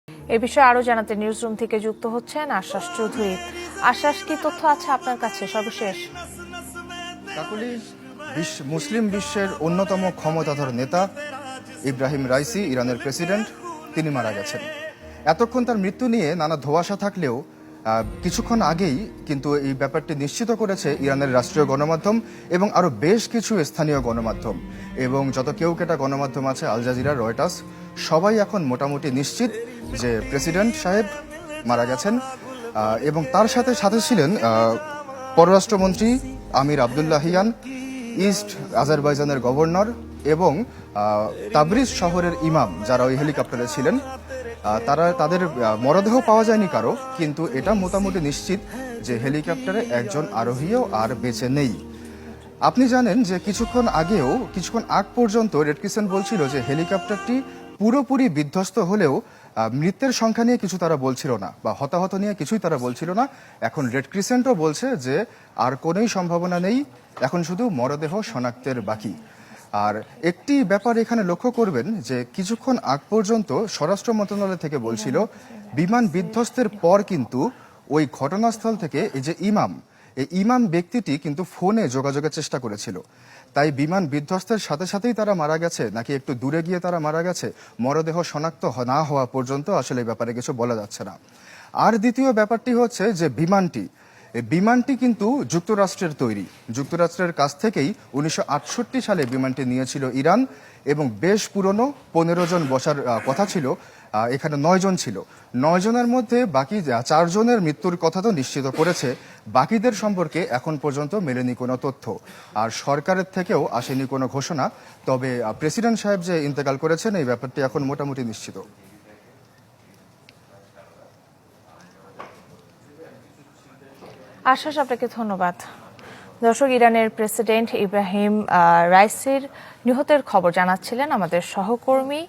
এ বিষয়ে আরো জানাতে নিউজরুম থেকে যুক্ত হচ্ছেন আশ্বাস চৌধুরী। আশ্বাস, কি তথ্য আছে আপনার কাছে সর্বশেষ? কাকলি, মুসলিম বিশ্বের অন্যতম ক্ষমতাধর নেতা ইব্রাহিম রাইসি, ইরানের প্রেসিডেন্ট, তিনি মারা গেছেন। এতক্ষণ তার মৃত্যু নিয়ে নানা ধোঁয়াশা থাকলেও কিছুক্ষণ আগেই কিন্তু এই ব্যাপারটি নিশ্চিত করেছে ইরানের রাষ্ট্রীয় গণমাধ্যম এবং আরও বেশ কিছু স্থানীয় গণমাধ্যম এবং যত কেউকেটা গণমাধ্যম আছে, আল জাজিরা, রয়টার্স, সবাই এখন মোটামুটি নিশ্চিত যে প্রেসিডেন্ট সাহেব মারা গেছেন। এবং তার সাথে সাথে ছিলেন পররাষ্ট্রমন্ত্রী আমির আবদুল্লাহিয়ান, ইস্ট আজারবাইজানের গভর্নর এবং তাবরিজ শহরের ইমাম, যারা ওই হেলিকপ্টারে ছিলেন। তাদের মরদেহ পাওয়া যায়নি কারো, কিন্তু এটা মোটামুটি নিশ্চিত যে হেলিকপ্টারে একজন আরোহীও আর বেঁচে নেই। আপনি জানেন যে কিছুক্ষণ আগ পর্যন্ত রেড ক্রিসেন্ট বলছিল যে হেলিকপ্টারটি পুরোপুরি বিধ্বস্ত হলেও মৃতের সংখ্যা নিয়ে কিছু তারা বলছিল না, বা হতাহত নিয়ে কিছুই তারা বলছিল না। এখন রেড ক্রিসেন্টও বলছে যে আর কোনোই সম্ভাবনা নেই, এখন শুধু মরদেহ শনাক্তের বাকি। আর একটি ব্যাপার এখানে লক্ষ্য করবেন যে কিছুক্ষণ আগ পর্যন্ত স্বরাষ্ট্র মন্ত্রণালয় থেকে বলছিল বিমান বিধ্বস্তের পর কিন্তু ওই ঘটনাস্থল থেকে এই যে এই ইমাম ব্যক্তিটি কিন্তু ফোনে যোগাযোগের চেষ্টা করেছিল। তাই বিমান বিধ্বস্তের সাথে সাথেই তারা মারা গেছে নাকি একটু দূরে গিয়ে তারা মারা গেছে, মরদেহ শনাক্ত না হওয়া পর্যন্ত আসলে এই ব্যাপারে কিছু বলা যাচ্ছে না। আর দ্বিতীয় ব্যাপারটি হচ্ছে যে এই বিমানটি কিন্তু যুক্তরাষ্ট্রের তৈরি। যুক্তরাষ্ট্রের কাছ থেকেই 1968 সালে বিমানটি নিয়েছিল ইরান এবং বেশ পুরনো, 15 জন বসার কথা ছিল, এখানে 9 জন ছিল। 9 জনের মধ্যে বাকি 4 জনের মৃত্যুর কথা তো নিশ্চিত করেছে, বাকিদের সম্পর্কে এখন পর্যন্ত মেলেনি কোনো তথ্য, আর সরকারের থেকেও আসেনি কোনো ঘোষণা। তবে প্রেসিডেন্ট সাহেব যে ইন্তেকাল করেছেন এই ব্যাপারটি এখন মোটামুটি নিশ্চিত। আশ্বাস, আপনাকে ধন্যবাদ। দর্শক, ইরানের প্রেসিডেন্ট ইব্রাহিম রাইসির নিহতের খবর জানাচ্ছিলেন আমাদের সহকর্মী